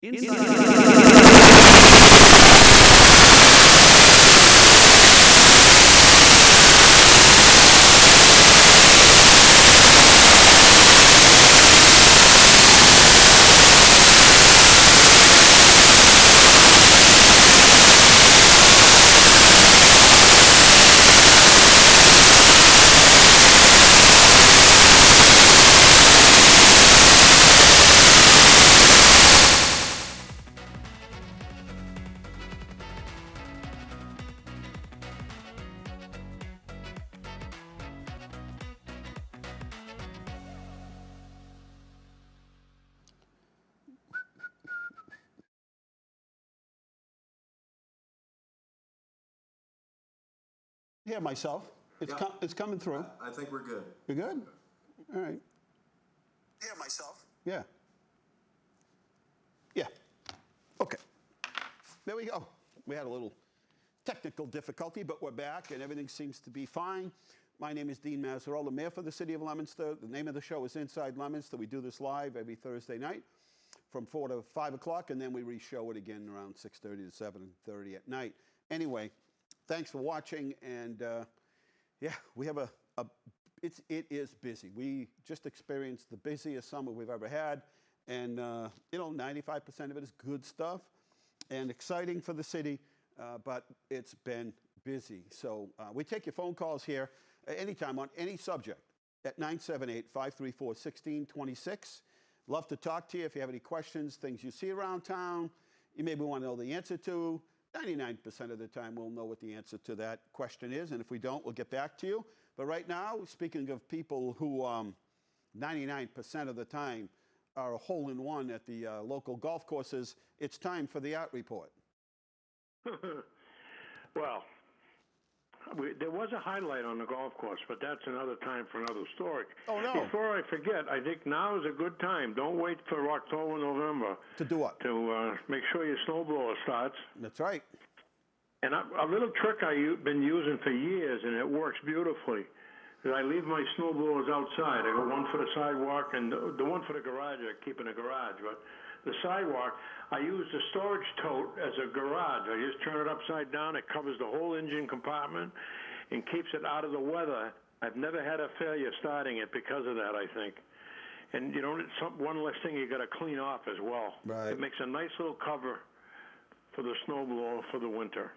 Hear myself. It's coming through. I think we're good. You're good? All right. Hear myself. Yeah. Yeah. Okay. There we go. We had a little technical difficulty, but we're back and everything seems to be fine. My name is Dean Mazzarella, Mayor for the City of Leominster. The name of the show is Inside Leominster. We do this live every Thursday night from 4 to 5 o'clock, and then we re-show it again around 6:30 to 7:30 at night. Anyway, thanks for watching, and yeah, we have it is busy. We just experienced the busiest summer we've ever had, and you know, 95% of it is good stuff and exciting for the city, but it's been busy. So we take your phone calls here anytime on any subject at 978-534-1626. Love to talk to you if you have any questions, things you see around town, you maybe want to know the answer to. 99% of the time we'll know what the answer to that question is, and if we don't, we'll get back to you. But right now, speaking of people who 99% of the time are a hole-in-one at the local golf courses, it's time for the Art Report. Well, there was a highlight on the golf course, but that's another time for another story. Oh, no. Before I forget, I think now is a good time. Don't wait for October, November. To do what? To make sure your snowblower starts. That's right. And a little trick I've been using for years, and it works beautifully, is I leave my snowblowers outside. I got one for the sidewalk, and the one for the garage I keep in the garage. But the sidewalk, I use the storage tote as a garage. I just turn it upside down. It covers the whole engine compartment and keeps it out of the weather. I've never had a failure starting it because of that, I think. And you know, one less thing you got to clean off as well. Right. It makes a nice little cover for the snowblower for the winter.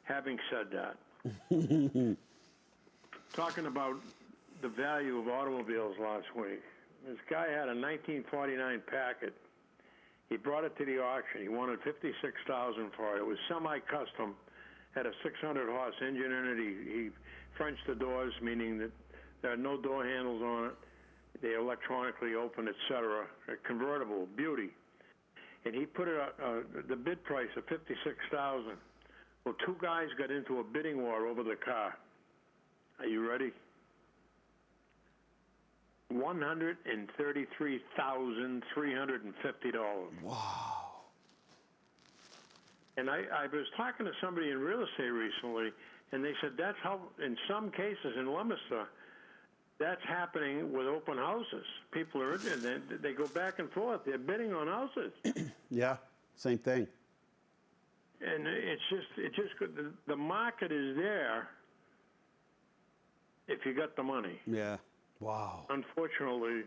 Having said that, talking about the value of automobiles last week, this guy had a 1949 Packard. He brought it to the auction. He wanted $56,000 for it. It was semi-custom, had a 600-horse engine in it. He Frenched the doors, meaning that there are no door handles on it. They electronically open, etc. A convertible, beauty. And he put it the bid price of $56,000. Well, two guys got into a bidding war over the car. Are you ready? $133,350. Wow. And I was talking to somebody in real estate recently, and they said that's how, in some cases in Leominster, that's happening with open houses. People are in there, they go back and forth. They're bidding on houses. Yeah, same thing. And it's just the market is there if you got the money. Yeah. Wow. Unfortunately,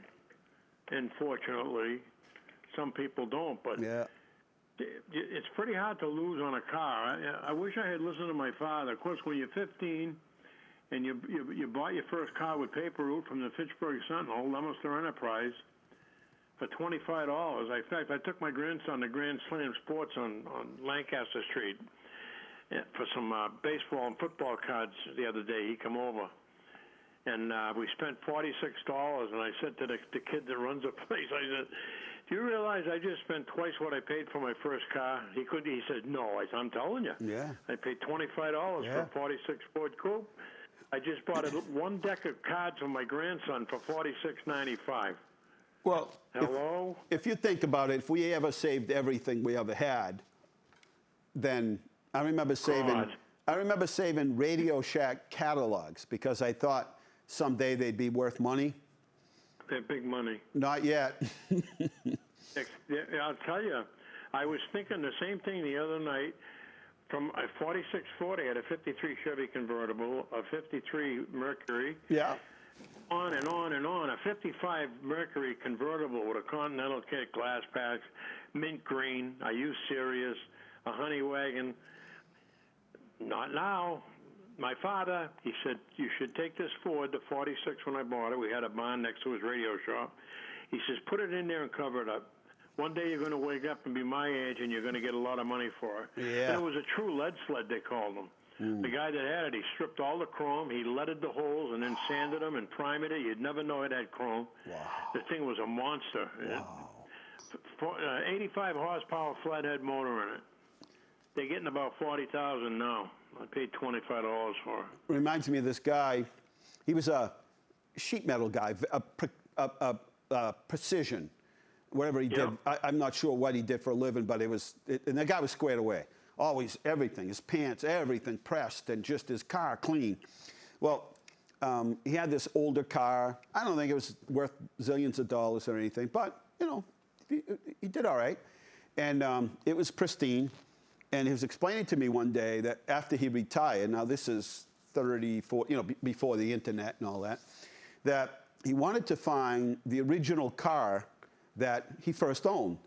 some people don't. But yeah, it's pretty hard to lose on a car. I wish I had listened to my father. Of course, when you're 15 and you bought your first car with paper route from the Fitchburg Sentinel, Leominster Enterprise, for $25. In fact, I took my grandson to Grand Slam Sports on Lancaster Street for some baseball and football cards the other day. He come over. And we spent $46, and I said to the kid that runs the place, I said, do you realize I just spent twice what I paid for my first car? He said, no. I said, I'm telling you. Yeah. I paid $25 for a 46 Ford Coupe. I just bought one deck of cards for my grandson for $46.95. Well, hello? If you think about it, if we ever saved everything we ever had, then I remember saving Radio Shack catalogs because I thought someday they'd be worth money. They're big money. Not yet. Yeah, I'll tell you, I was thinking the same thing the other night. From a 4640, I had a 53 Chevy convertible, a 53 Mercury. Yeah. On and on and on. A 55 Mercury convertible with a Continental kit, glass packs, mint green. I used Sirius, a Honey Wagon. Not now. My father, he said, you should take this Ford, the 46 when I bought it. We had a barn next to his radio shop. He says, put it in there and cover it up. One day you're going to wake up and be my age, and you're going to get a lot of money for it. Yeah. And it was a true lead sled, they called them. The guy that had it, he stripped all the chrome, he leaded the holes, and then sanded them and primed it. You'd never know it had chrome. Wow. The thing was a monster. Wow. 85 horsepower flathead motor in it. They're getting about $40,000 now. I paid $25 for it. Reminds me of this guy. He was a sheet metal guy, a precision, whatever he did. I'm not sure what he did for a living, but and the guy was squared away. Always everything, his pants, everything pressed, and just his car clean. Well, he had this older car. I don't think it was worth zillions of dollars or anything, but, you know, he did all right. And it was pristine. And he was explaining to me one day that after he retired, now this is 34, you know, before the internet and all that, that he wanted to find the original car that he first owned.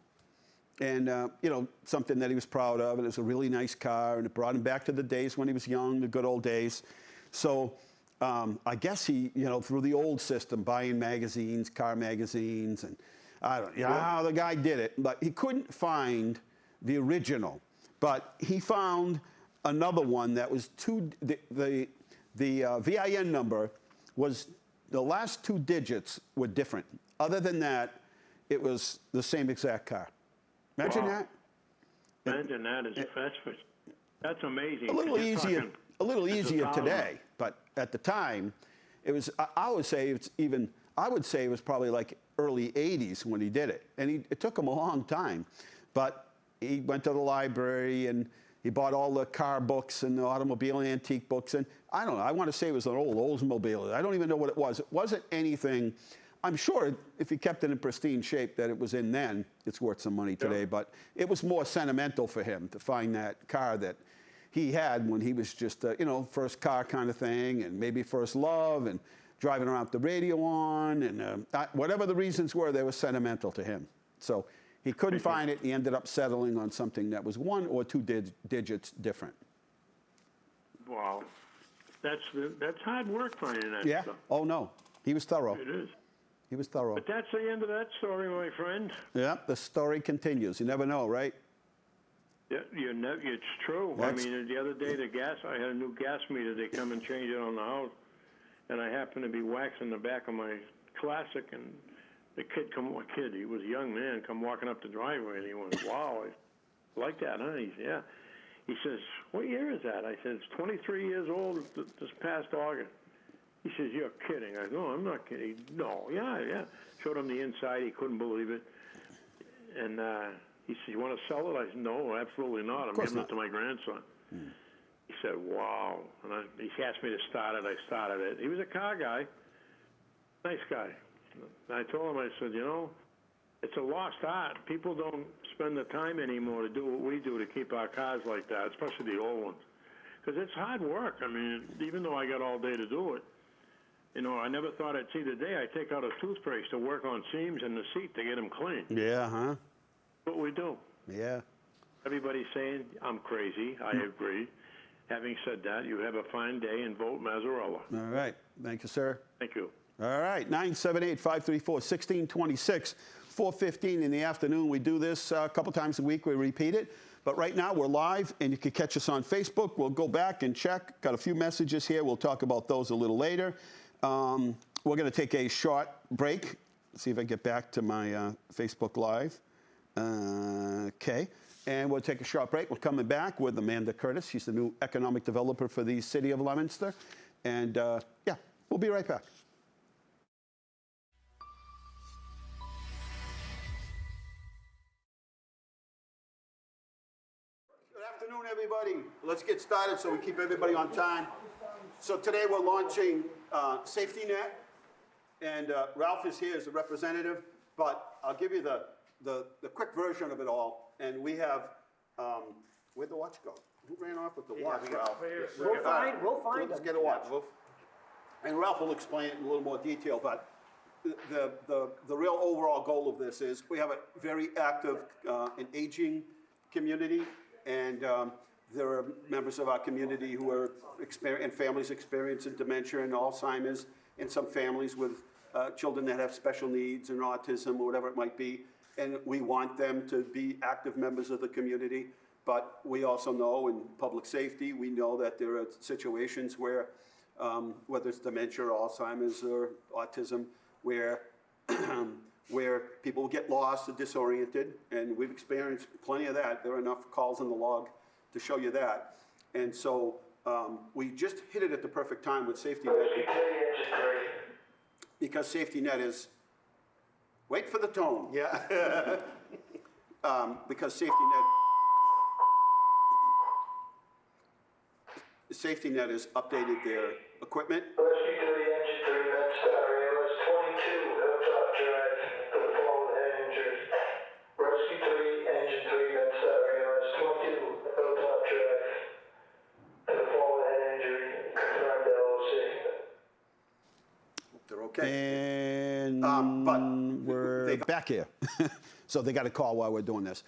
And, you know, something that he was proud of, and it was a really nice car, and it brought him back to the days when he was young, the good old days. So I guess he, you know, through the old system, buying magazines, car magazines, and I don't know how the guy did it, but he couldn't find the original. But he found another one that was the VIN number was, the last two digits were different. Other than that, it was the same exact car. Imagine that. Imagine that. That's amazing. A little easier today, but at the time, it was. I would say it was probably like early '80s when he did it, and it took him a long time, but he went to the library and he bought all the car books and the automobile antique books, and I don't know. I want to say it was an old Oldsmobile. I don't even know what it was. It wasn't anything. I'm sure if he kept it in pristine shape that it was in then, it's worth some money today. But it was more sentimental for him to find that car that he had when he was just, you know, first car kind of thing, and maybe first love, and driving around with the radio on, and whatever the reasons were, they were sentimental to him. So he couldn't find it. He ended up settling on something that was one or two digits different. Wow. That's hard work finding that stuff. Oh, no. He was thorough. It is. He was thorough. But that's the end of that story, my friend. Yeah, the story continues. You never know, right? Yeah, it's true. I mean, the other day, I had a new gas meter. They come and change it on the house, and I happened to be waxing the back of my Classic, and the kid, he was a young man, come walking up the driveway, and he went, "Wow, I like that, huh?" He said, "Yeah." He says, "What year is that?" I said, "It's 23 years old this past August." He says, "You're kidding." I said, "No, I'm not kidding." "No, yeah." Showed him the inside. He couldn't believe it. And he said, "You want to sell it?" I said, "No, absolutely not. I'm giving it to my grandson." He said, "Wow." And he asked me to start it. I started it. He was a car guy. Nice guy. And I told him, I said, "You know, it's a lost art. People don't spend the time anymore to do what we do to keep our cars like that, especially the old ones. Because it's hard work. I mean, even though I got all day to do it, you know, I never thought I'd see the day I take out a toothpaste to work on seams in the seat to get them clean. Yeah, huh? That's what we do. Yeah. Everybody's saying I'm crazy. I agree. Having said that, you have a fine day and vote Mazzarella. All right. Thank you, sir. Thank you. All right. 978-534-1626, 4:15 in the afternoon. We do this a couple times a week. We repeat it. But right now, we're live, and you can catch us on Facebook. We'll go back and check. Got a few messages here. We'll talk about those a little later. We're going to take a short break. See if I get back to my Facebook Live. Okay. And we'll take a short break. We're coming back with Amanda Curtis. She's the new economic developer for the city of Leominster. And, yeah, we'll be right back. Good afternoon, everybody. Let's get started so we keep everybody on time. So today we're launching Safety Net, and Ralph is here as the representative, but I'll give you the the quick version of it all, and we have, where'd the watch go? Who ran off with the watch, Ralph? We'll find Let's them. get a watch. And Ralph will explain it in a little more detail, but the real overall goal of this is we have a very active and aging community, and there are members of our community who are and families experiencing dementia and Alzheimer's, and some families with children that have special needs and autism or whatever it might be, and we want them to be active members of the community. But we also know in public safety, we know that there are situations where, whether it's dementia or Alzheimer's or autism, where where people get lost or disoriented, and we've experienced plenty of that. There are enough calls in the log to show you that. And so we just hit it at the perfect time with Safety Net. Because Safety Net is, wait for the tone. Yeah. Because Safety Net has updated their equipment. Rescue 3, Engine 3, Mazzarella, ALS 22, Hilltop Drive, for the fall with head injury. Rescue 3, Engine 3, Mazzarella, ALS 22, Hilltop Drive, for the fall with head injury, confirmed LOC. They're okay. And But we're back here. So they got a call while we're doing this.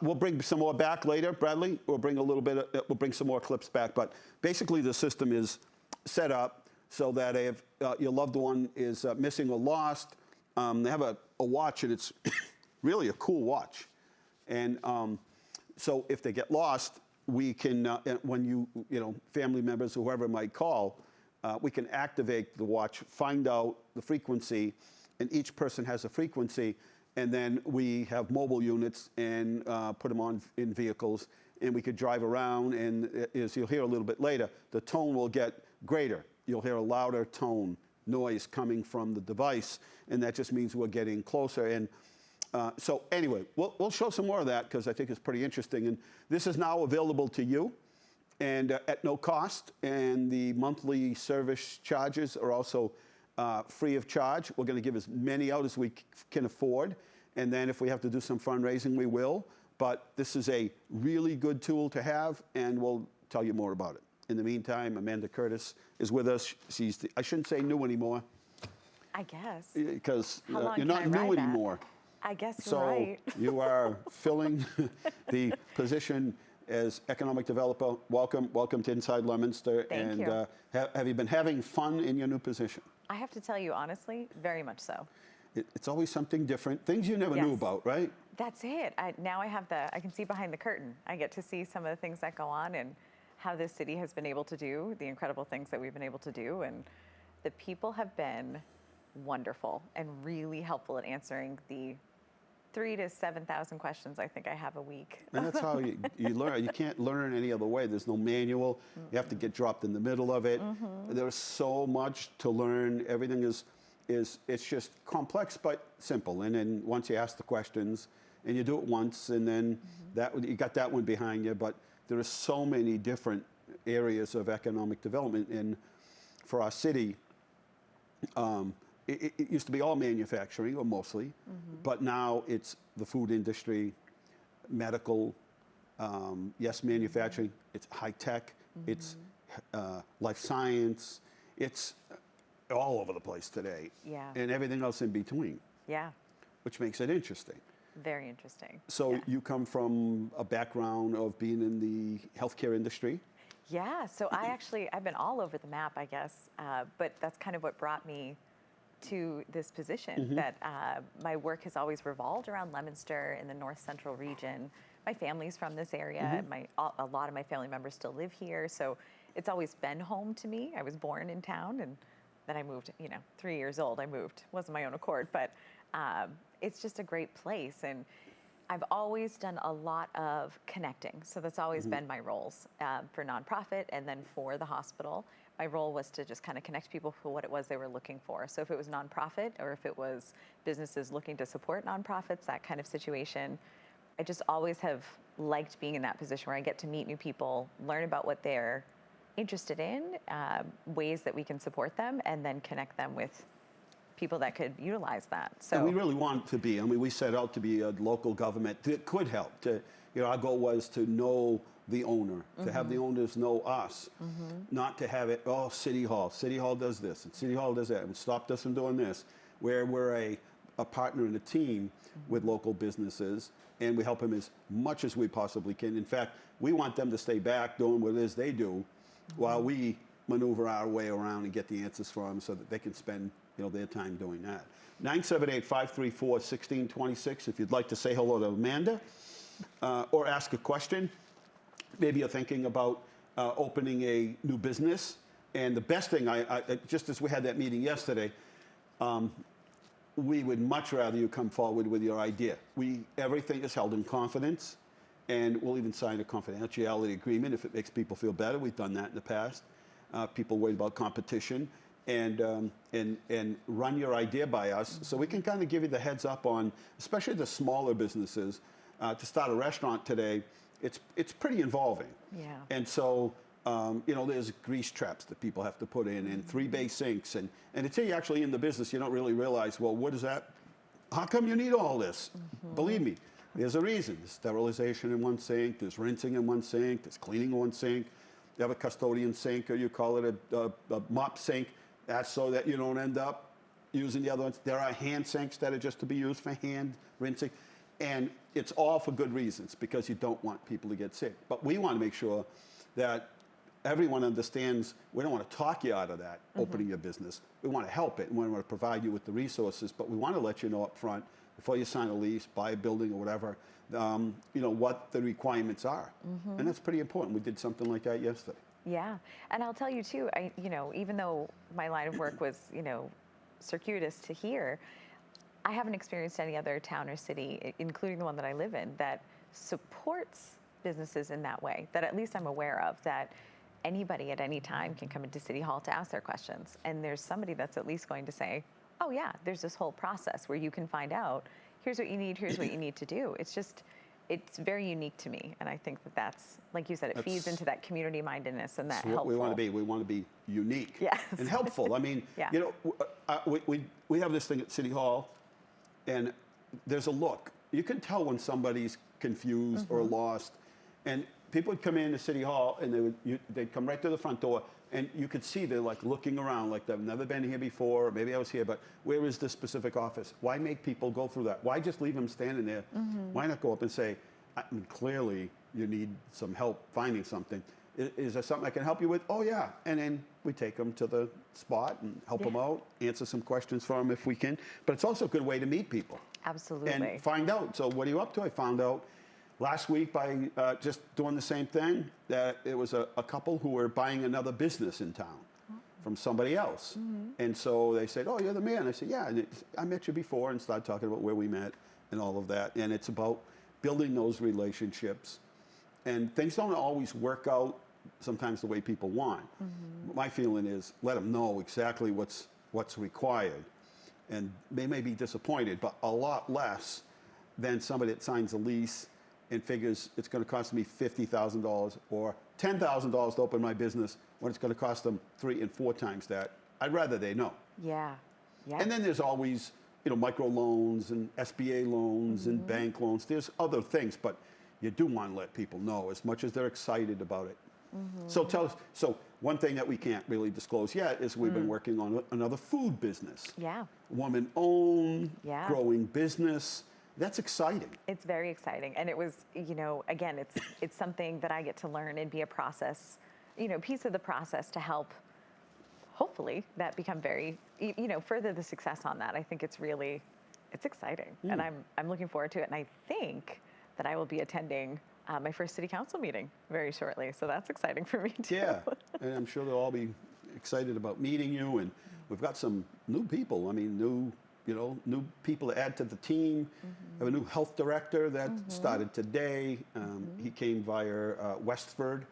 We'll bring some more back later, Bradley. We'll bring we'll bring some more clips back. But basically, the system is set up so that if your loved one is missing or lost, they have a watch, and it's really a cool watch. And so if they get lost, we can, when you family members or whoever might call, we can activate the watch, find out the frequency, and each person has a frequency. And then we have mobile units and put them on in vehicles, and we could drive around, and as you'll hear a little bit later, the tone will get greater. You'll hear a louder tone, noise coming from the device, and that just means we're getting closer. And so anyway, we'll show some more of that because I think it's pretty interesting. And this is now available to you, and at no cost, and the monthly service charges are also free of charge. We're going to give as many out as we can afford, and then if we have to do some fundraising, we will. But this is a really good tool to have, and we'll tell you more about it. In the meantime, Amanda Curtis is with us. She's I shouldn't say new anymore. I guess. Because How long you're can not I new ride that? anymore. I guess you're So right. you are filling the position as economic developer. Welcome to Inside Leominster. Thank and you. Have you been having fun in your new position? I have to tell you honestly, very much so. It's always something different, things you never knew Yes. about, right? That's it. Now I can see behind the curtain. I get to see some of the things that go on and how this city has been able to do, the incredible things that we've been able to do. And the people have been wonderful and really helpful at answering the 3,000 to 7,000 questions I think I have a week. And that's how you learn. You can't learn any other way. There's no manual. You have to get dropped in the middle of it. There's so much to learn. Everything is it's just complex but simple. And then once you ask the questions, and you do it once, and then you got that one behind you. But there are so many different areas of economic development. And for our city, it used to be all manufacturing, or mostly, but now it's the food industry, medical, yes, manufacturing, it's high tech, it's life science, it's all over the place today. Yeah. And everything else in between, Yeah, which makes it interesting. very interesting. So Yeah. you come from a background of being in the healthcare industry. Yeah, so I've been all over the map, I guess, but that's kind of what brought me to this position, that my work has always revolved around Leominster in the north central region. My family's from this area. A lot of my family members still live here, so it's always been home to me. I was born in town, and then I moved, 3 years old, I moved. It wasn't my own accord, but it's just a great place. And I've always done a lot of connecting. So that's always been my roles for nonprofit and then for the hospital. My role was to just kind of connect people for what it was they were looking for. So if it was nonprofit or if it was businesses looking to support nonprofits, that kind of situation, I just always have liked being in that position where I get to meet new people, learn about what they're interested in, ways that we can support them, and then connect them with people that could utilize that. So And we really want to be. I mean, we set out to be a local government that could help. Our goal was to know the owner, to have the owners know us, not to have it, oh, City Hall does this, and City Hall does that, and stopped us from doing this, where we're a partner in a team with local businesses, and we help them as much as we possibly can. In fact, we want them to stay back doing what it is they do while we maneuver our way around and get the answers for them so that they can spend their time doing that. 978-534-1626 if you'd like to say hello to Amanda or ask a question. Maybe you're thinking about opening a new business. And the best thing, just as we had that meeting yesterday, we would much rather you come forward with your idea. Everything is held in confidence, and we'll even sign a confidentiality agreement if it makes people feel better. We've done that in the past. People worried about competition, and run your idea by us, so we can kind of give you the heads up on, especially the smaller businesses. To start a restaurant today, it's pretty involving. Yeah. And so, there's grease traps that people have to put in, and 3-bay sinks, and until you're actually in the business, you don't really realize, well, what is that? How come you need all this? Believe me, there's a reason. There's sterilization in one sink, there's rinsing in one sink, there's cleaning in one sink. You have a custodian sink, or you call it a mop sink. That's so that you don't end up using the other ones. There are hand sinks that are just to be used for hand rinsing. And it's all for good reasons, because you don't want people to get sick. But we want to make sure that everyone understands we don't want to talk you out of that, opening your business. We want to help it, and we want to provide you with the resources, but we want to let you know up front, before you sign a lease, buy a building or whatever, what the requirements are. And that's pretty important. We did something like that yesterday. Yeah, and I'll tell you too, even though my line of work was, circuitous to here, I haven't experienced any other town or city, including the one that I live in, that supports businesses in that way, that at least I'm aware of, that anybody at any time can come into City Hall to ask their questions. And there's somebody that's at least going to say, oh yeah, there's this whole process where you can find out, here's what you need, here's what you need to do. It's very unique to me. And I think that's, like you said, it feeds into that community mindedness and that helpful. What we want to be. We want to be unique. Yes. And helpful. I mean, Yeah. we have this thing at City Hall, and there's a look. You can tell when somebody's confused or lost. And people would come into City Hall, and they'd come right to the front door, and you could see they're like looking around, like they've never been here before, or maybe I was here, but where is this specific office? Why make people go through that? Why just leave them standing there? Why not go up and say, clearly you need some help finding something. Is there something I can help you with? Oh yeah. And then we take them to the spot and help them out, answer some questions for them if we can. But it's also a good way to meet people. Absolutely. And find out. So what are you up to? I found out last week by just doing the same thing, that it was a couple who were buying another business in town from somebody else. And so they said, oh, you're the man. I said, yeah. And I met you before, and started talking about where we met and all of that. And it's about building those relationships. And things don't always work out sometimes the way people want. My feeling is, let them know exactly what's required. And they may be disappointed, but a lot less than somebody that signs a lease and figures it's going to cost me $50,000 or $10,000 to open my business when it's going to cost them 3 and 4 times that. I'd rather they know. Yeah. Yeah. And then there's always, micro loans and SBA loans and bank loans. There's other things, but you do want to let people know as much as they're excited about it. So tell us. So one thing that we can't really disclose yet is we've been working on another food business. Yeah. Woman-owned, Yeah. growing business. That's exciting. It's very exciting. And it was, again, it's something that I get to learn and be a process, piece of the process to help, hopefully, that become very, further the success on that. I think it's exciting. And I'm looking forward to it. And I think that I will be attending my first city council meeting very shortly. So that's exciting for me too. Yeah, and I'm sure they'll all be excited about meeting you. And we've got some new people. I mean, new people to add to the team. We have a new health director that started today. He came via Westford,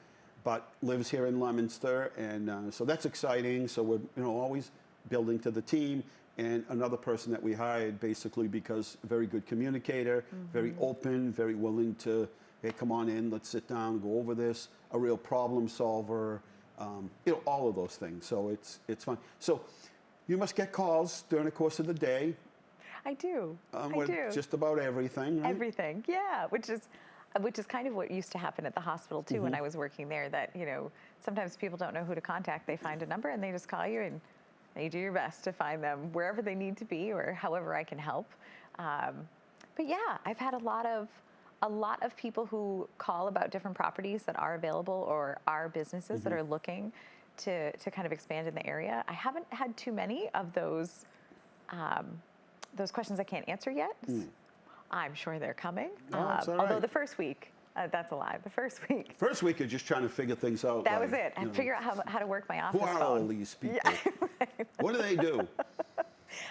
but lives here in Leominster. And so that's exciting. So we're always building to the team. And another person that we hired basically because very good communicator, very open, very willing to, hey, come on in, let's sit down, go over this, a real problem solver, all of those things. So it's fun. So You must get calls during the course of the day. I do. I With do. just about everything, right? Everything, yeah, which is kind of what used to happen at the hospital too when I was working there. That sometimes people don't know who to contact. They find a number and they just call you, and you do your best to find them wherever they need to be or however I can help. But yeah, I've had a lot of people who call about different properties that are available or are businesses that are looking to kind of expand in the area. I haven't had too many of those questions I can't answer yet. I'm sure they're coming. No, that's all although right. the first week, that's a lie. The first week. First week you're just trying to figure things out. That was it. And figure out how to work my office who are phone. all these people? Yeah. What do they do?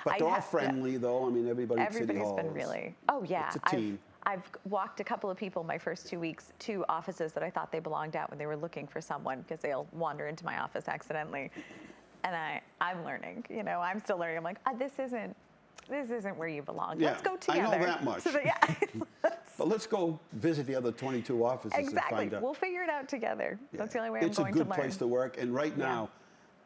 But they're all friendly, though. I mean, everybody's been really. Oh yeah. It's a team. I've walked a couple of people my first 2 weeks to offices that I thought they belonged at when they were looking for someone, because they'll wander into my office accidentally. And I'm learning. I'm still learning. I'm like, this isn't where you belong. Yeah, Let's go together. I know that much. So But let's go visit the other 22 offices and exactly. find out. We'll figure it out together. Yeah. That's the only way I'm It's going a to good learn. place to work, and right now,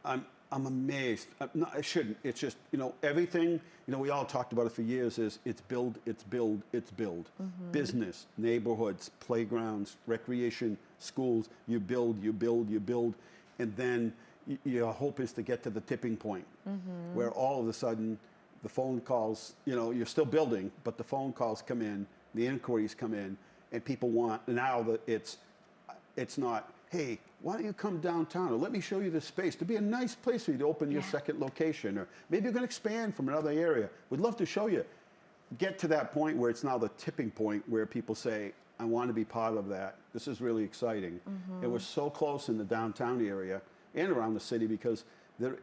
I'm amazed. No, I shouldn't. It's just everything. We all talked about it for years. It's build, it's build, it's build. Business, neighborhoods, playgrounds, recreation, schools. You build, you build, you build, and then your hope is to get to the tipping point where all of a sudden the phone calls. You're still building, but the phone calls come in, the inquiries come in, and people want now that it's not. Hey, why don't you come downtown, or let me show you this space? To be a nice place for you to open your second location, or maybe you're going to expand from another area. We'd love to show you. Get to that point where it's now the tipping point where people say, I want to be part of that. This is really exciting. And we're so close in the downtown area and around the city because there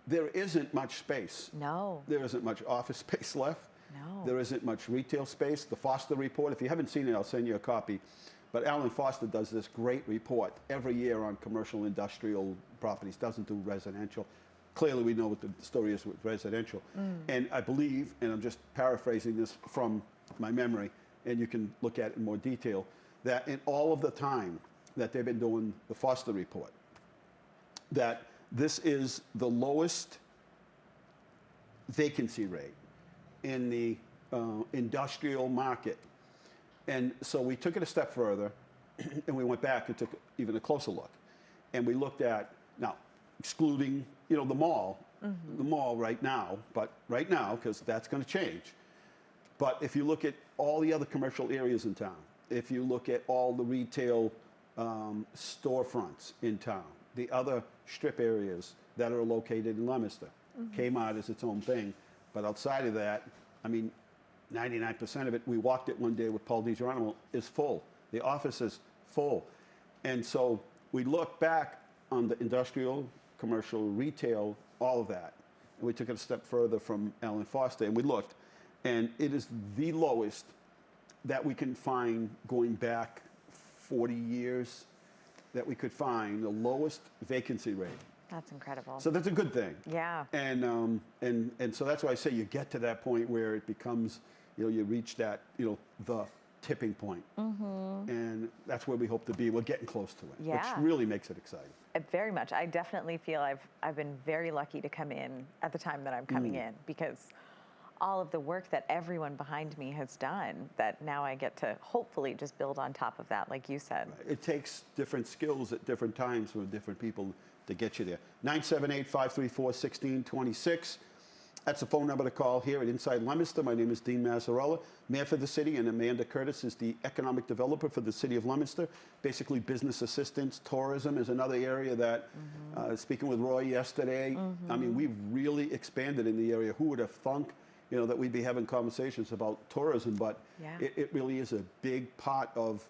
isn't much space. No. There isn't much office space left. No. There isn't much retail space. The Foster report, if you haven't seen it, I'll send you a copy. But Alan Foster does this great report every year on commercial industrial properties, doesn't do residential. Clearly, we know what the story is with residential. And I believe, and I'm just paraphrasing this from my memory, and you can look at it in more detail, that in all of the time that they've been doing the Foster report, that this is the lowest vacancy rate in the industrial market. And so we took it a step further, and we went back and took even a closer look. And we looked at, now, excluding, the mall right now, because that's going to change. But if you look at all the other commercial areas in town, if you look at all the retail storefronts in town, the other strip areas that are located in Leominster, Kmart is its own thing. But outside of that, 99% of it, we walked it one day with Paul DiGeronimo, is full. The office is full. And so we look back on the industrial, commercial, retail, all of that. And we took it a step further from Alan Foster, and we looked. And it is the lowest that we can find going back 40 years that we could find, the lowest vacancy rate. That's incredible. So that's a good thing. Yeah. And so that's why I say you get to that point where it becomes, you reach that, the tipping point. And that's where we hope to be. We're getting close to it, which really makes it exciting. Very much. I definitely feel I've been very lucky to come in at the time that I'm coming in, because all of the work that everyone behind me has done, that now I get to hopefully just build on top of that, like you said. It takes different skills at different times for different people to get you there. 978-534-1626. That's the phone number to call here at Inside Leominster. My name is Dean Mazzarella, Mayor for the city, and Amanda Curtis is the economic developer for the city of Leominster. Basically, business assistance, tourism is another area that, speaking with Roy yesterday, we've really expanded in the area. Who would have thunk, that we'd be having conversations about tourism, but it really is a big part of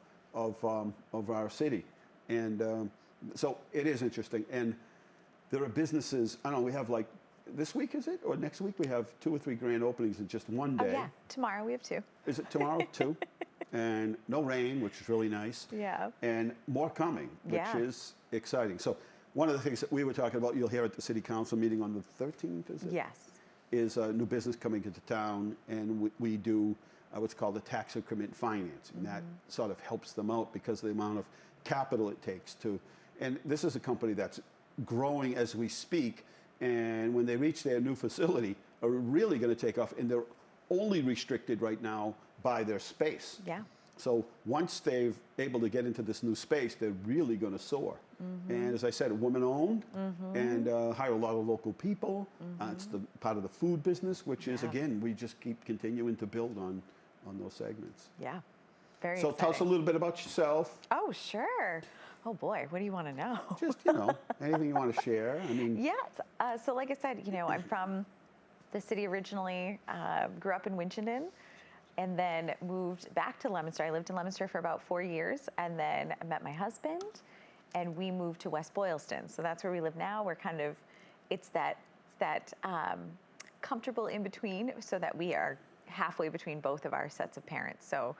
our city. And so it is interesting. And there are businesses, I don't know, we have like, this week is it? Or next week we have 2 or 3 grand openings in just one day. Oh, yeah. Tomorrow we have 2. Is it tomorrow? 2? And no rain, which is really nice. Yeah. And more coming, which is exciting. So one of the things that we were talking about, you'll hear at the city council meeting on the 13th, is it? Yes. Is new business coming into town, and we do what's called the tax increment financing. That sort of helps them out because of the amount of capital it takes to, and this is a company that's growing as we speak, and when they reach their new facility, are really going to take off. And they're only restricted right now by their space. Yeah. So once they're able to get into this new space, they're really going to soar. And as I said, woman-owned, and hire a lot of local people. It's the part of the food business, which is, again, we just keep continuing to build on those segments. Yeah. Very So exciting. tell us a little bit about yourself. Oh, sure. Oh, boy. What do you want to know? Just, anything you want to share. I mean, Yeah. So like I said, I'm from the city originally, grew up in Winchendon, and then moved back to Leominster. I lived in Leominster for about 4 years, and then I met my husband, and we moved to West Boylston. So that's where we live now. We're kind of, it's that comfortable in between, so that we are halfway between both of our sets of parents. So,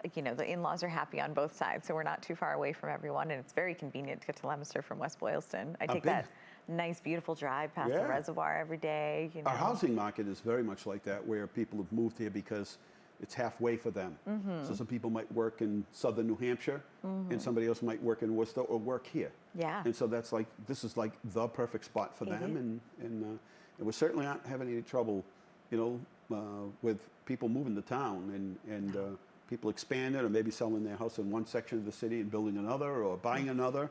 the in-laws are happy on both sides, so we're not too far away from everyone, and it's very convenient to get to Leominster from West Boylston. I take that nice, beautiful drive past the reservoir every day. Our housing market is very much like that, where people have moved here because it's halfway for them. So some people might work in southern New Hampshire, and somebody else might work in Worcester or work here. Yeah. And so this is like the perfect spot for them, and we're certainly not having any trouble, with people moving to town and people expanding or maybe selling their house in one section of the city and building another or buying another.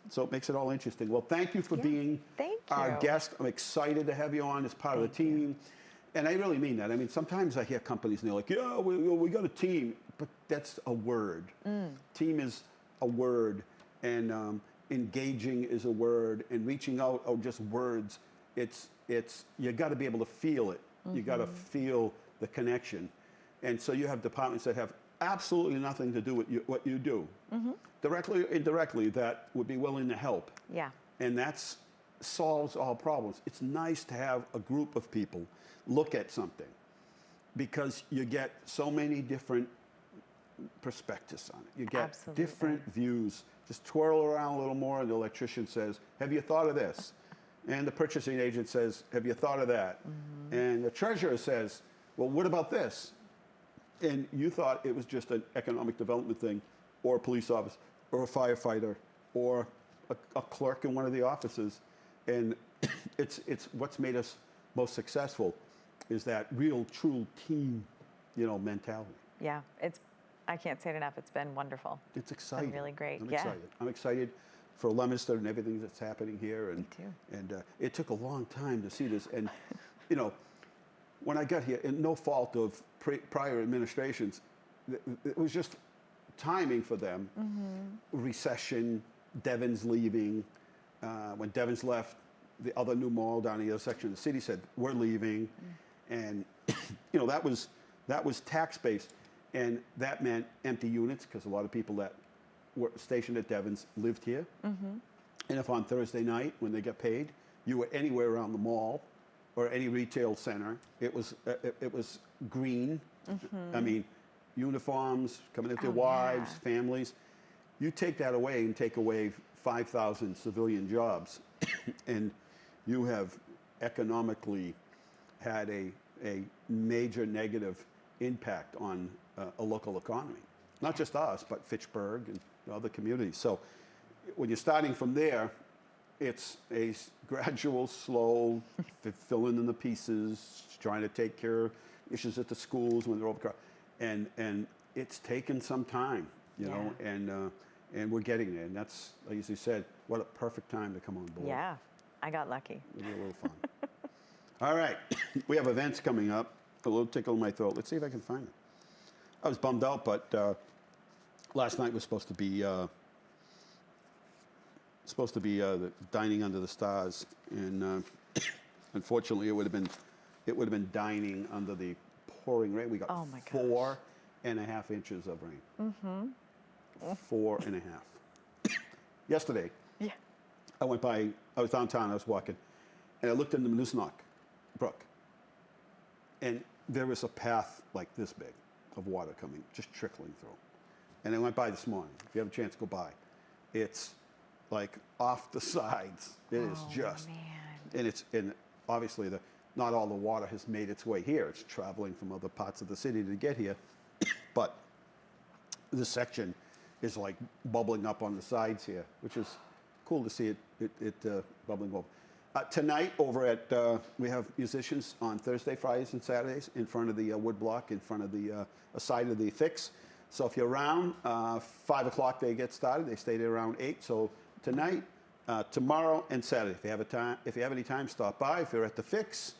So it makes it all interesting. Well, thank you for being our guest. I'm excited to have you on as part of the team. And I really mean that. I mean, sometimes I hear companies and they're like, yeah, we got a team, but that's a word. Team is a word, and engaging is a word, and reaching out are just words. It's you got to be able to feel it. You got to feel the connection. And so you have departments that have absolutely nothing to do with what you do. Directly or indirectly, that would be willing to help. Yeah. And that solves all problems. It's nice to have a group of people look at something, because you get so many different perspectives on it. You get different views. Just twirl around a little more, and the electrician says, have you thought of this? And the purchasing agent says, have you thought of that? And the treasurer says, well, what about this? And you thought it was just an economic development thing, or a police officer, or a firefighter, or a clerk in one of the offices. And it's what's made us most successful is that real, true team, mentality. Yeah, I can't say it enough. It's been wonderful. It's exciting. It's been really great. I'm excited. I'm excited for Leominster and everything that's happening here. And, Me too. And it took a long time to see this. And, when I got here, and no fault of prior administrations, it was just timing for them. Recession, Devon's leaving. When Devon's left, the other new mall down the other section of the city said, we're leaving. And, that was tax base. And that meant empty units, because a lot of people that were stationed at Devon's lived here. And if on Thursday night, when they got paid, you were anywhere around the mall or any retail center, it was green. I mean, uniforms, coming into their wives, families. You take that away and take away 5,000 civilian jobs, and you have economically had a major negative impact on a local economy. Not just us, but Fitchburg and other communities. So when you're starting from there, it's a gradual, slow, filling in the pieces, trying to take care of issues at the schools when they're overcrowded. And it's taken some time, you know, and we're getting there. And that's, like you said, what a perfect time to come on board. Yeah, I got lucky. It'll be a little fun. All right, we have events coming up. A little tickle in my throat. Let's see if I can find it. I was bummed out, but last night was supposed to be the dining under the stars, and unfortunately, it would have been dining under the pouring rain. We got 4.5 inches of rain. 4.5. Yesterday, I went by. I was downtown. I was walking, and I looked in the Manusnock Brook, and there was a path like this big of water coming, just trickling through. And I went by this morning. If you have a chance, go by. It's like off the sides. It is just, man. And obviously not all the water has made its way here. It's traveling from other parts of the city to get here. But this section is like bubbling up on the sides here, which is cool to see it bubbling over. Tonight over at, we have musicians on Thursday, Fridays, and Saturdays in front of the wood block, in front of the side of the fix. So if you're around, 5 o'clock they get started. They stay there around 8. So tonight, tomorrow, and Saturday. If you have any time, stop by. If you're at the fix,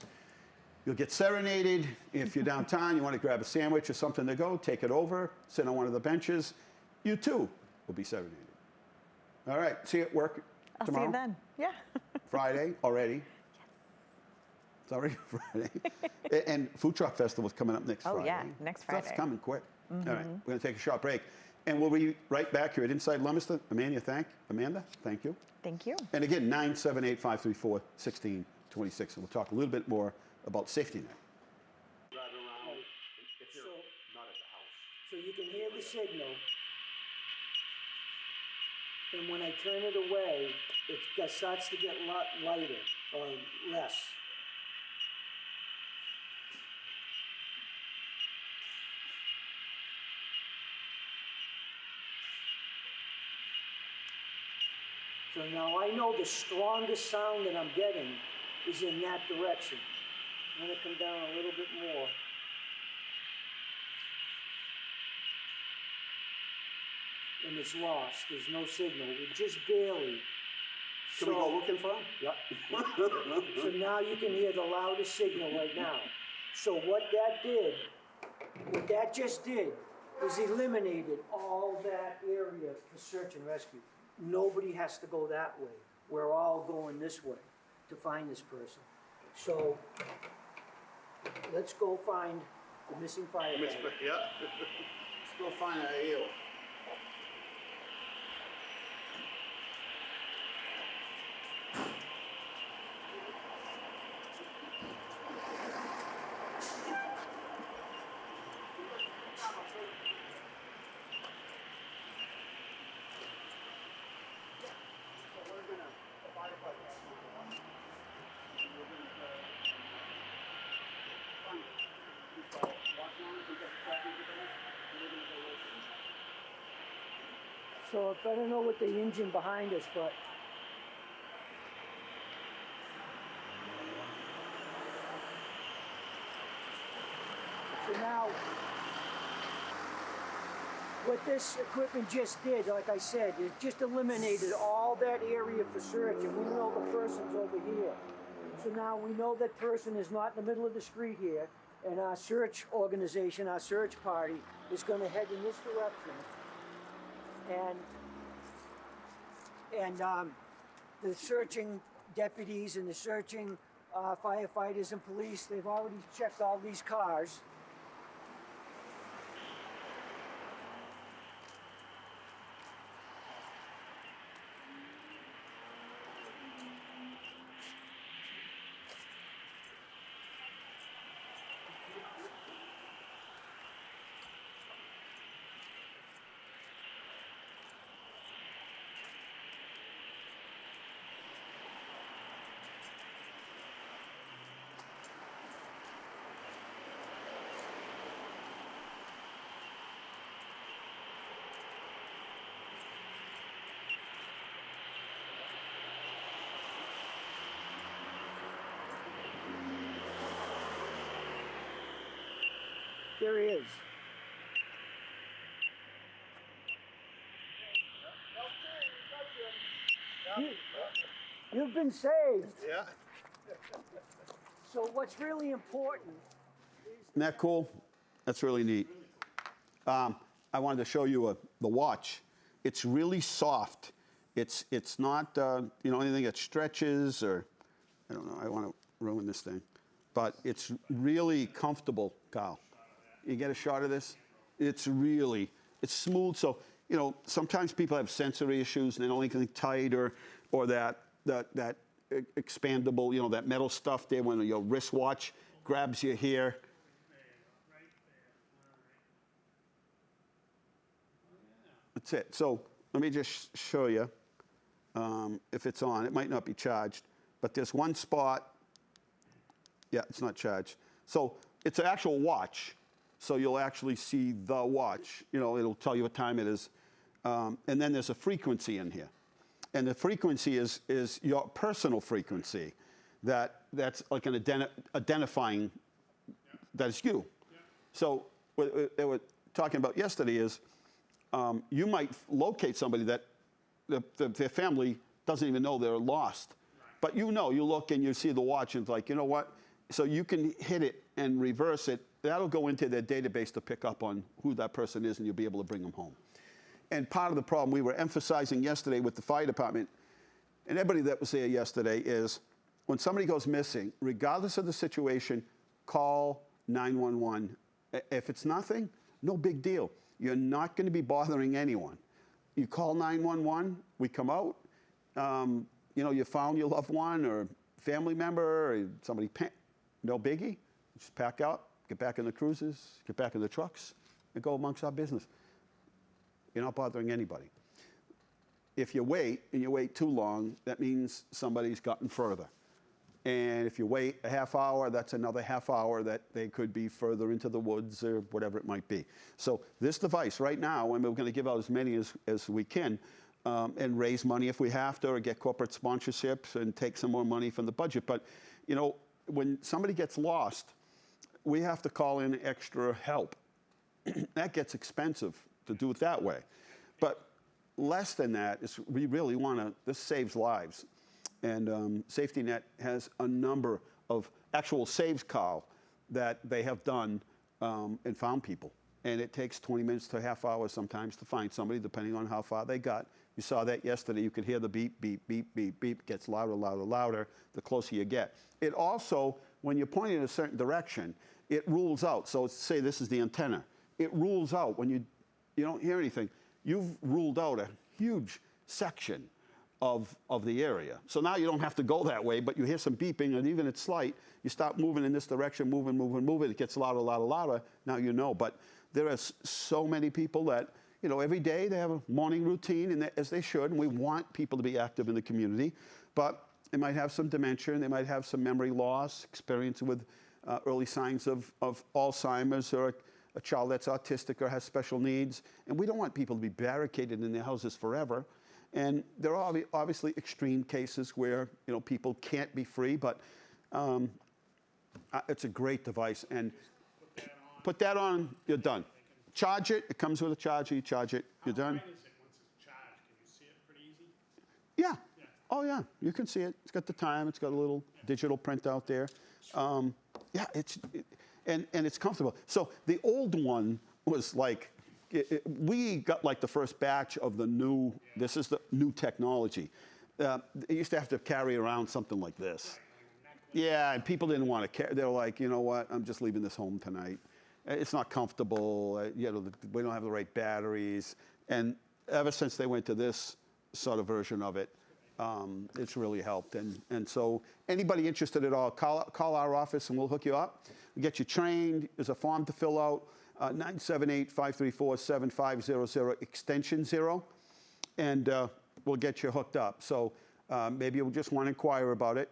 you'll get serenaded. If you're downtown, you want to grab a sandwich or something to go, take it over, sit on one of the benches. You too will be serenaded. All right, see you at work tomorrow. I'll see you then. Yeah. Friday already. It's already Friday. And Food Truck Festival's coming up next Friday. Oh, yeah, next Friday. Stuff's coming quick. All right, we're going to take a short break. And we'll be right back here at Inside Leominster. Amanda, thank you. Thank you. And again, 978-534-1626. And we'll talk a little bit more about safety net. So you can hear the signal, and when I turn it away, it starts to get lighter or less. So now I know the strongest sound that I'm getting is in that direction. I'm going to come down a little bit more. And it's lost. There's no signal. It just barely. Can we go looking for him? Yep. So now you can hear the loudest signal right now. So what that just did is eliminated all that area for search and rescue. Nobody has to go that way. We're all going this way to find this person. So let's go find the missing firefighter. Yeah. Let's go find our eel. So I don't know what the engine behind us, but so now what this equipment just did, like I said, it just eliminated all that area for search, and we know the person's over here. So now we know that person is not in the middle of the street here, and our search organization, our search party, is going to head in this direction. And the searching deputies and the searching firefighters and police, they've already checked all these cars. There he is. You've been saved. Yeah. So what's really important is... Isn't that cool? That's really neat. I wanted to show you the watch. It's really soft. It's not anything that stretches or, I don't know, I want to ruin this thing. But it's really comfortable, Kyle. You get a shot of this? It's smooth. So, sometimes people have sensory issues and they don't like anything tight or that expandable, that metal stuff there when your wristwatch grabs you here. That's it. So let me just show you if it's on. It might not be charged, but there's one spot. Yeah, it's not charged. So it's an actual watch. So you'll actually see the watch. It'll tell you what time it is. And then there's a frequency in here. And the frequency is your personal frequency. that's like an identifying that it's you. So what they were talking about yesterday is you might locate somebody that their family doesn't even know they're lost. But you look and you see the watch and it's like, you know what? So you can hit it and reverse it. That'll go into their database to pick up on who that person is, and you'll be able to bring them home. And part of the problem we were emphasizing yesterday with the fire department, and everybody that was there yesterday, is when somebody goes missing, regardless of the situation, call 911. If it's nothing, no big deal. You're not going to be bothering anyone. You call 911, we come out. You found your loved one or family member or somebody, no biggie. Just pack up, get back in the cruisers, get back in the trucks, and go amongst our business. You're not bothering anybody. If you wait, and you wait too long, that means somebody's gotten further. And if you wait a half hour, that's another half hour that they could be further into the woods or whatever it might be. So this device right now, and we're going to give out as many as we can, and raise money if we have to, or get corporate sponsorships and take some more money from the budget. But, when somebody gets lost, we have to call in extra help. That gets expensive to do it that way. But less than that is we really want to, this saves lives. And Safety Net has a number of actual saves call that they have done and found people. And it takes 20 minutes to a half hour sometimes to find somebody, depending on how far they got. You saw that yesterday. You could hear the beep, beep, beep, beep, beep. It gets louder, louder, louder the closer you get. It also, when you're pointing in a certain direction, it rules out. So say this is the antenna. It rules out when you don't hear anything. You've ruled out a huge section of the area. So now you don't have to go that way, but you hear some beeping, and even it's slight, you start moving in this direction, moving. It gets louder, louder, louder. Now you know. But there are so many people that, every day they have a morning routine, and as they should, and we want people to be active in the community. But they might have some dementia, and they might have some memory loss, experience with early signs of Alzheimer's, or a child that's autistic or has special needs. And we don't want people to be barricaded in their houses forever. And there are obviously extreme cases where people can't be free, but it's a great device. And put that on, you're done. Charge it. It comes with a charger. You charge it. You're done. How bright is it once it's charged? Can you see it pretty easy? Yeah. Oh yeah. You can see it. It's got the time. It's got a little digital printout there. And it's comfortable. So the old one was like. We got like the first batch of the new, this is the new technology. They used to have to carry around something like this. Yeah, and people didn't want to carry, they were like, you know what, I'm just leaving this home tonight. It's not comfortable, we don't have the right batteries. And ever since they went to this sort of version of it, it's really helped. And so anybody interested at all, call our office and we'll hook you up. We'll get you trained. There's a form to fill out. 978-534-7500, extension 0, and we'll get you hooked up. So maybe you'll just want to inquire about it.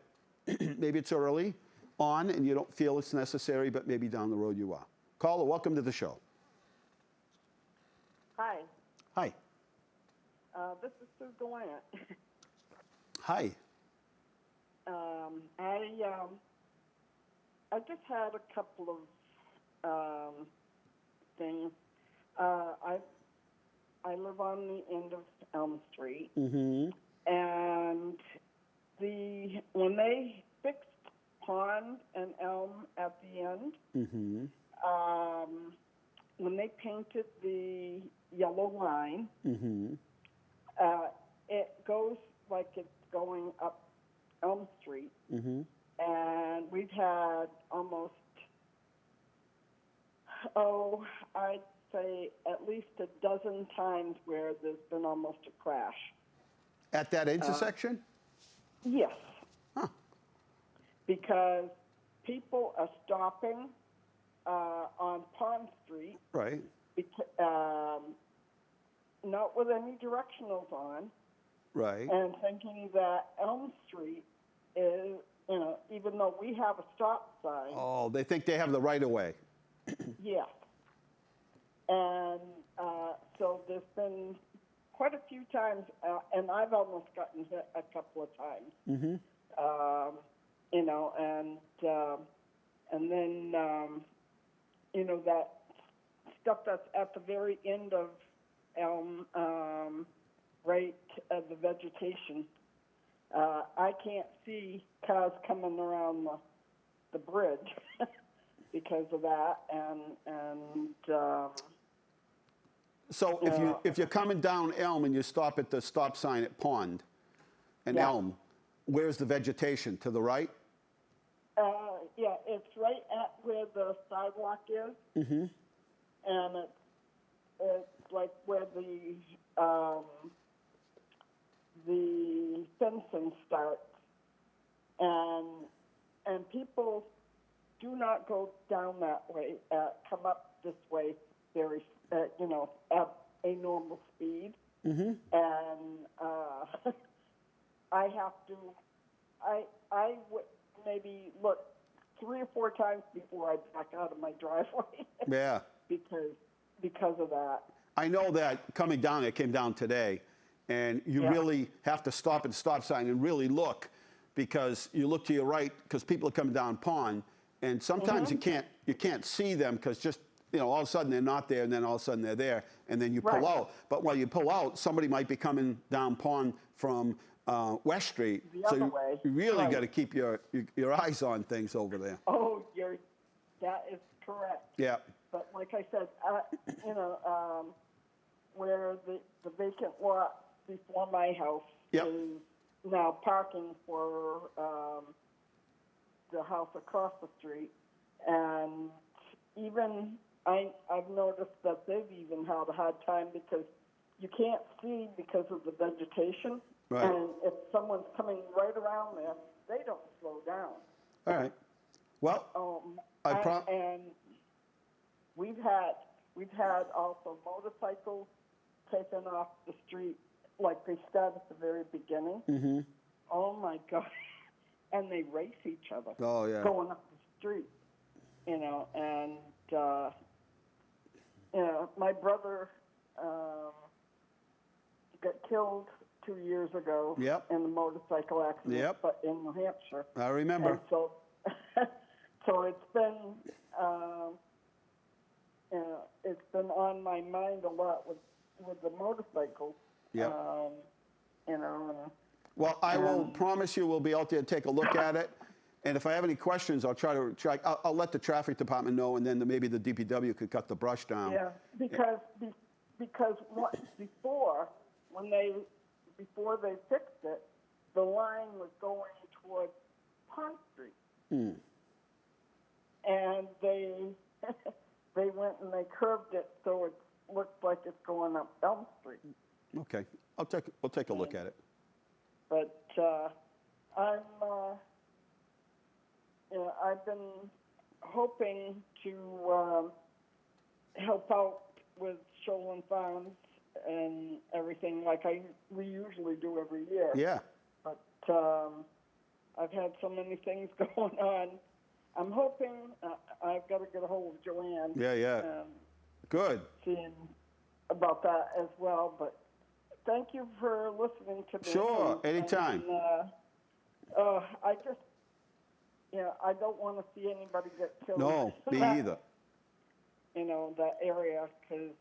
Maybe it's early on and you don't feel it's necessary, but maybe down the road you are. Caller, welcome to the show. Hi. Hi. This is Sue Gallant. Hi. I just had a couple of things. I live on the end of Elm Street, and when they fixed Pond and Elm at the end, when they painted the yellow line, it goes like it's going up Elm Street, and we've had almost, I'd say at least a dozen times where there's been almost a crash. At that intersection? Yes. Huh. Because people are stopping on Pond Street. Right. Not with any directionals on. Right. And thinking that Elm Street is, even though we have a stop sign. Oh, they think they have the right of way. Yes. And so there's been quite a few times, and I've almost gotten hit a couple of times and then that stuff that's at the very end of elm, right at the vegetation. I can't see cars coming around the bridge because of that, So if you're coming down Elm and you stop at the stop sign at Pond and Yeah. Elm, where's the vegetation? To the right? yeah, it's right at where the sidewalk is, and it's like where the fencing starts, and people do not go down that way. Come up this way very, at a normal speed, and I have to. I would maybe look 3 or 4 times before I back out of my driveway. Yeah. because of that. I know that coming down, it came down today, and you really have to stop at the stop sign and really look, because you look to your right because people are coming down Pond, and sometimes you can't see them because just all of a sudden they're not there, and then all of a sudden they're there, and then you pull out. But while you pull out, somebody might be coming down Pond from West Street, The other way. you really got to keep your eyes on things over there. Oh, that is correct. Yeah. But like I said, where the vacant lot before my house Yep. is now parking for the house across the street, and even I've noticed that they've even had a hard time because you can't see because of the vegetation, Right. and if someone's coming right around there, they don't slow down. All right. Well, And we've had also motorcycles taken off the street, like they start at the very beginning. Mm-hmm. Oh my God! And they race each other. Oh, yeah. Going up the street, and my brother got killed 2 years ago. Yep. In a motorcycle accident. Yep. But in New Hampshire. I remember. And so, it's been on my mind a lot with the motorcycles. Yep. And Well, I will promise you we'll be out there to take a look at it. And if I have any questions, I'll let the traffic department know, and then maybe the DPW could cut the brush down. yeah, because before they fixed it, the line was going towards Pond Street, and they went and they curved it so it looks like it's going up Elm Street. Okay, we'll take a look at it. But I've been hoping to help out with Shoal Farms and everything like we usually do every year. Yeah. But I've had so many things going on. I'm hoping I've got to get a hold of Joanne. Yeah. Good. Seeing about that as well. But thank you for listening to me. Sure, anytime. And, I don't want to see anybody get killed. No, me either. That area, because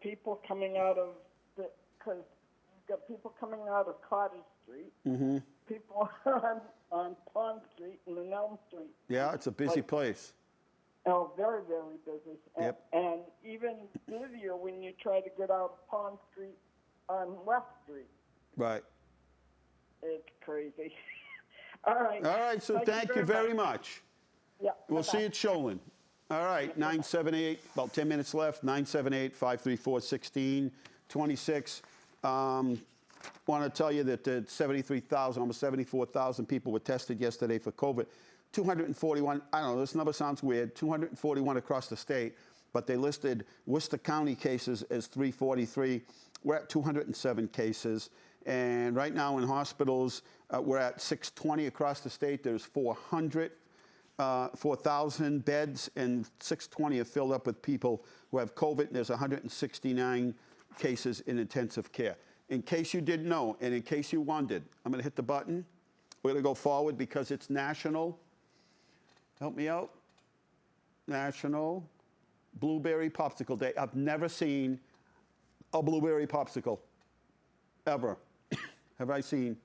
people coming out of because you've got people coming out of Cottage Street, Mm-hmm. people on Pond Street and then Elm Street. Yeah, it's a busy place. Oh, very, very busy. Yep. And even busier when you try to get out of Pond Street on West Street. Right. It's crazy. All right. All right, so thank you very much. Yeah. We'll see you at Shoalin. All right, 978, about 10 minutes left, 978-534-1626. Want to tell you that 73,000, almost 74,000 people were tested yesterday for COVID. 241, I don't know, this number sounds weird, 241 across the state, but they listed Worcester County cases as 343. We're at 207 cases. And right now in hospitals, we're at 620 across the state. There's 4,000 beds, and 620 are filled up with people who have COVID. There's 169 cases in intensive care. In case you didn't know, and in case you wondered, I'm going to hit the button. We're going to go forward because it's National, help me out, National Blueberry Popsicle Day. I've never seen a blueberry popsicle, ever. Have I seen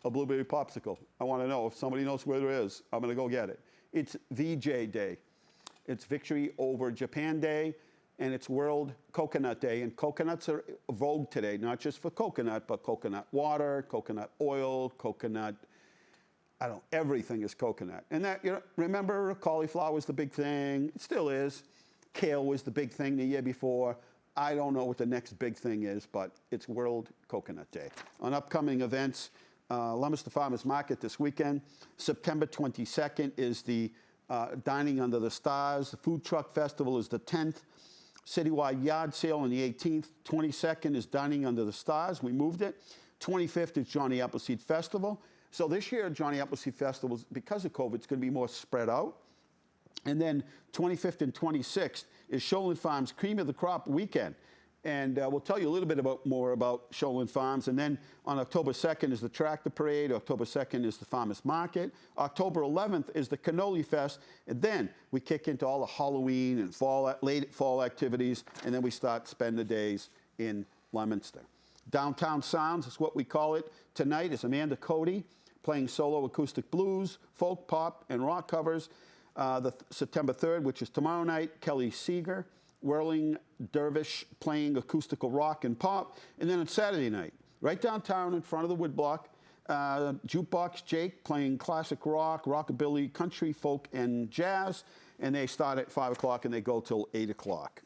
a blueberry popsicle? I want to know. If somebody knows where there is, I'm going to go get it. It's VJ Day. It's Victory Over Japan Day, and it's World Coconut Day. And coconuts are vogue today, not just for coconut, but coconut water, coconut oil, coconut, everything is coconut. And that, remember, cauliflower was the big thing. It still is. Kale was the big thing the year before. I don't know what the next big thing is, but it's World Coconut Day. On upcoming events, Leominster Farmers Market this weekend. September 22nd is the Dining Under the Stars. The Food Truck Festival is the 10th. Citywide Yard Sale on the 18th. 22nd is Dining Under the Stars. We moved it. 25th is Johnny Appleseed Festival. So this year, Johnny Appleseed Festival, because of COVID, it's going to be more spread out. And then 25th and 26th is Shoalin Farms Cream of the Crop Weekend. And we'll tell you a little bit more about Shoalin Farms. And then on October 2nd is the Tractor Parade. October 2nd is the Farmers Market. October 11th is the Cannoli Fest. And then we kick into all the Halloween and late fall activities. And then we start Spend the Days in Leominster. Downtown Sounds is what we call it. Tonight is Amanda Cody playing solo acoustic blues, folk, pop, and rock covers. September 3rd, which is tomorrow night, Kelly Seeger, Whirling Dervish playing acoustical rock and pop. And then on Saturday night, right downtown in front of the woodblock, Jukebox Jake playing classic rock, rockabilly, country, folk, and jazz. And they start at 5 o'clock and they go till 8 o'clock.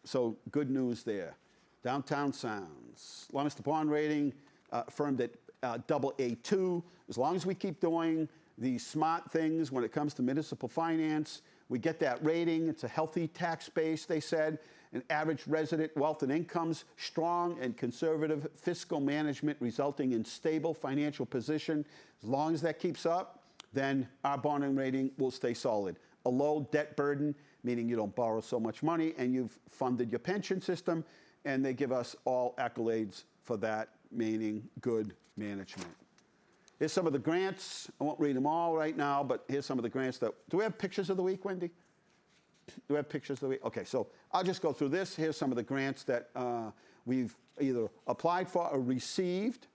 So good news there. Downtown Sounds. Leominster Bond rating affirmed at AA2. As long as we keep doing these smart things when it comes to municipal finance, we get that rating. It's a healthy tax base, they said. An average resident wealth and incomes, strong and conservative fiscal management resulting in stable financial position. As long as that keeps up, then our bonding rating will stay solid. A low debt burden, meaning you don't borrow so much money and you've funded your pension system, and they give us all accolades for that, meaning good management. Here's some of the grants. I won't read them all right now, but here's some of the grants that... Do we have pictures of the week, Wendy? Do we have pictures of the week? Okay, so I'll just go through this. Here's some of the grants that we've either applied for or received.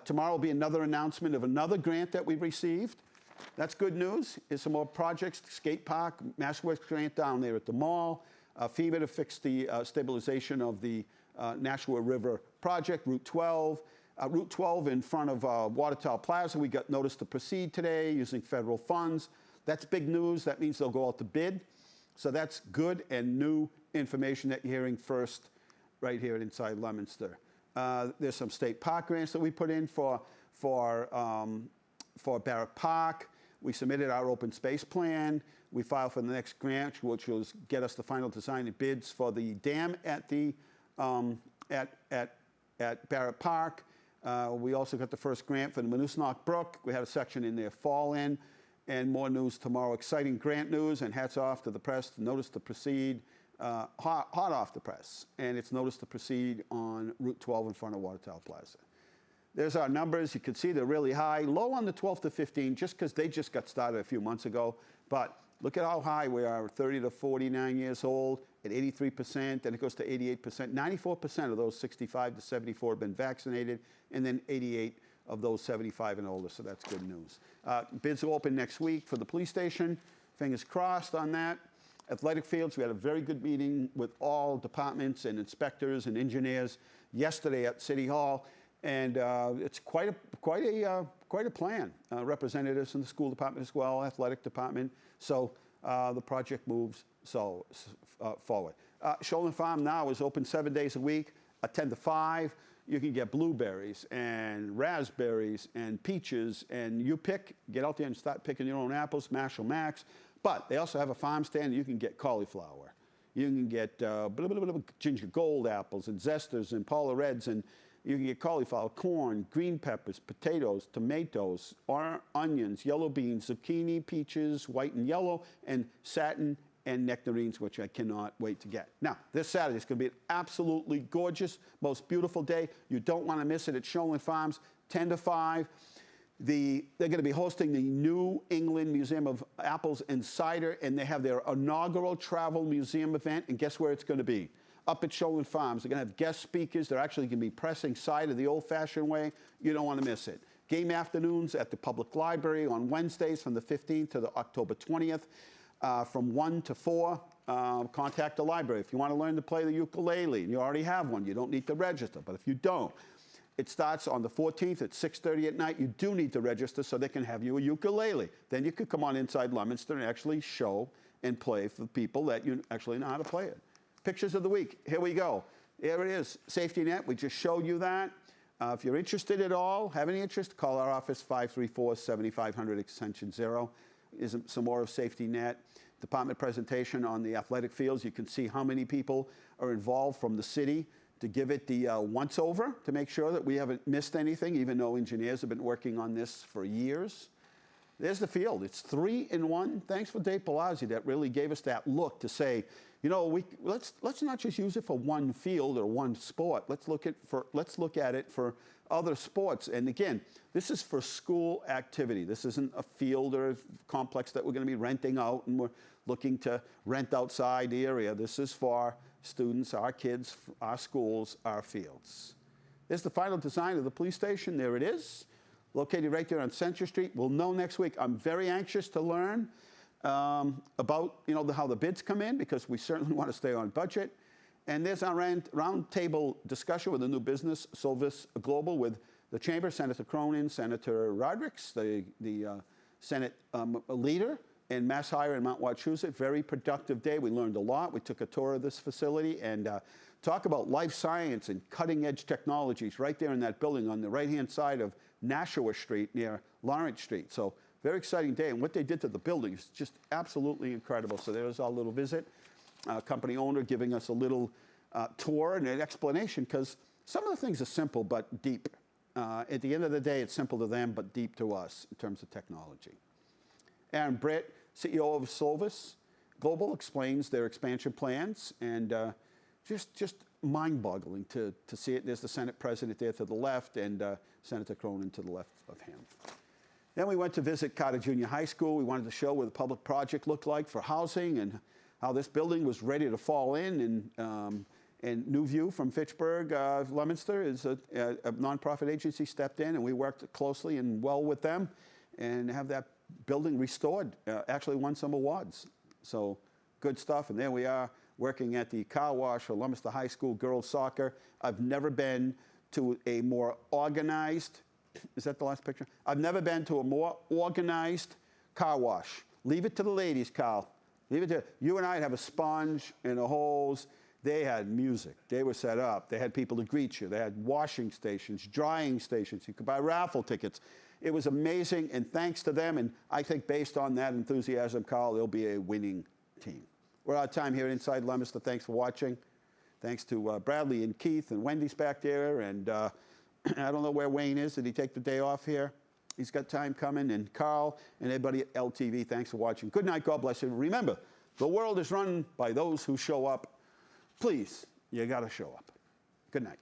Tomorrow will be another announcement of another grant that we've received. That's good news. Here's some more projects. Skate park, MassWorks grant down there at the mall. FEMA to fix the stabilization of the Nashua River project, Route 12. Route 12 in front of Watertower Plaza, we got notice to proceed today using federal funds. That's big news. That means they'll go out to bid. So that's good and new information that you're hearing first right here inside Leominster. There's some state park grants that we put in for Barrett Park. We submitted our open space plan. We filed for the next grant, which will get us the final design and bids for the dam at the at Barrett Park. We also got the first grant for the Manusnock Brook. We had a section in there, fall in, and more news tomorrow. Exciting grant news, and hats off to the press. Notice to proceed, hot off the press, and it's notice to proceed on Route 12 in front of Watertower Plaza. There's our numbers. You can see they're really high, low on the 12 to 15, just because they just got started a few months ago. But look at how high we are, 30 to 49 years old, at 83%, then it goes to 88%. 94% of those 65 to 74 have been vaccinated, and then 88 of those 75 and older, so that's good news. Bids will open next week for the police station. Fingers crossed on that. Athletic fields, we had a very good meeting with all departments and inspectors and engineers yesterday at City Hall, and it's quite a plan. Representatives from the school department as well, athletic department. So the project moves forward. Shoalin Farm now is open 7 days a week, 10 to 5. You can get blueberries and raspberries and peaches, and you get out there and start picking your own apples, Marshall Max. But they also have a farm stand. You can get cauliflower. You can get ginger gold apples and zesters and Paula Reds, and you can get cauliflower, corn, green peppers, potatoes, tomatoes, onions, yellow beans, zucchini, peaches, white and yellow, and satin and nectarines, which I cannot wait to get. Now, this Saturday is going to be an absolutely gorgeous, most beautiful day. You don't want to miss it at Shoalin Farms, 10 to 5. They're going to be hosting the New England Museum of Apples and Cider, and they have their inaugural travel museum event. And guess where it's going to be? Up at Shoalin Farms. They're going to have guest speakers. They're actually going to be pressing cider the old-fashioned way. You don't want to miss it. Game afternoons at the Public Library on Wednesdays from the 15th to the October 20th, from 1 to 4. Contact the library. If you want to learn to play the ukulele, and you already have one, you don't need to register. But if you don't, it starts on the 14th at 6:30 at night. You do need to register so they can have you a ukulele. Then you could come on inside Leominster and actually show and play for people that you actually know how to play it. Pictures of the week. Here we go. Here it is. Safety net. We just showed you that. If you're interested at all, have any interest, call our office, 534-7500 extension 0. Is some more of Safety Net. Department presentation on the athletic fields. You can see how many people are involved from the city to give it the once-over to make sure that we haven't missed anything, even though engineers have been working on this for years. There's the field. It's 3-in-1. Thanks for Dave Palazzi that really gave us that look to say, you know, let's not just use it for one field or one sport. Let's look at it for other sports. And again, this is for school activity. This isn't a field or a complex that we're going to be renting out and we're looking to rent outside the area. This is for students, our kids, our schools, our fields. There's the final design of the police station. There it is, located right there on Central Street. We'll know next week. I'm very anxious to learn about how the bids come in, because we certainly want to stay on budget. And there's our round table discussion with the new business, Solvis Global, with the Chamber, Senator Cronin, Senator Rodericks, the Senate leader, and Mass Hire in Mount Wachusett. Very productive day. We learned a lot. We took a tour of this facility and talk about life science and cutting edge technologies right there in that building on the right-hand side of Nashua Street near Lawrence Street. So very exciting day. And what they did to the building is just absolutely incredible. So there's our little visit. Company owner giving us a little tour and an explanation, because some of the things are simple but deep. At the end of the day, it's simple to them but deep to us in terms of technology. Aaron Britt, CEO of Solvis Global, explains their expansion plans, and just mind-boggling to see it. There's the Senate President there to the left, and Senator Cronin to the left of him. Then we went to visit Carter Junior High School. We wanted to show what the public project looked like for housing and how this building was ready to fall in. And New View from Fitchburg, Leominster, is a nonprofit agency, stepped in, and we worked closely and well with them and have that building restored. Actually won some awards. So good stuff. And there we are working at the car wash for Leominster High School girls soccer. I've never been to a more organized, is that the last picture? I've never been to a more organized car wash. Leave it to the ladies, Carl. Leave it to you and I. Have a sponge and a hose. They had music. They were set up. They had people to greet you. They had washing stations, drying stations. You could buy raffle tickets. It was amazing, and thanks to them, and I think based on that enthusiasm, Carl, they'll be a winning team. We're out of time here inside Leominster. Thanks for watching. Thanks to Bradley and Keith and Wendy's back there, and I don't know where Wayne is. Did he take the day off here? He's got time coming. And Carl and everybody at LTV, thanks for watching. Good night. God bless you. Remember, the world is run by those who show up. Please, you got to show up. Good night.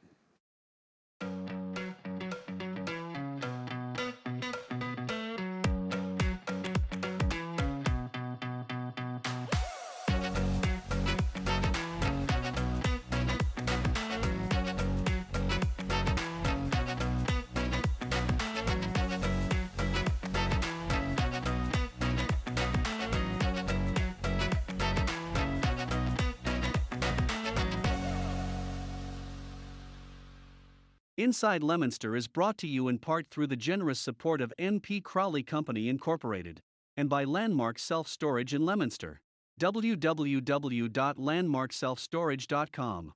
Inside Leominster is brought to you in part through the generous support of N.P. Crowley Company Incorporated and by Landmark Self-Storage in Leominster. www.landmarkselfstorage.com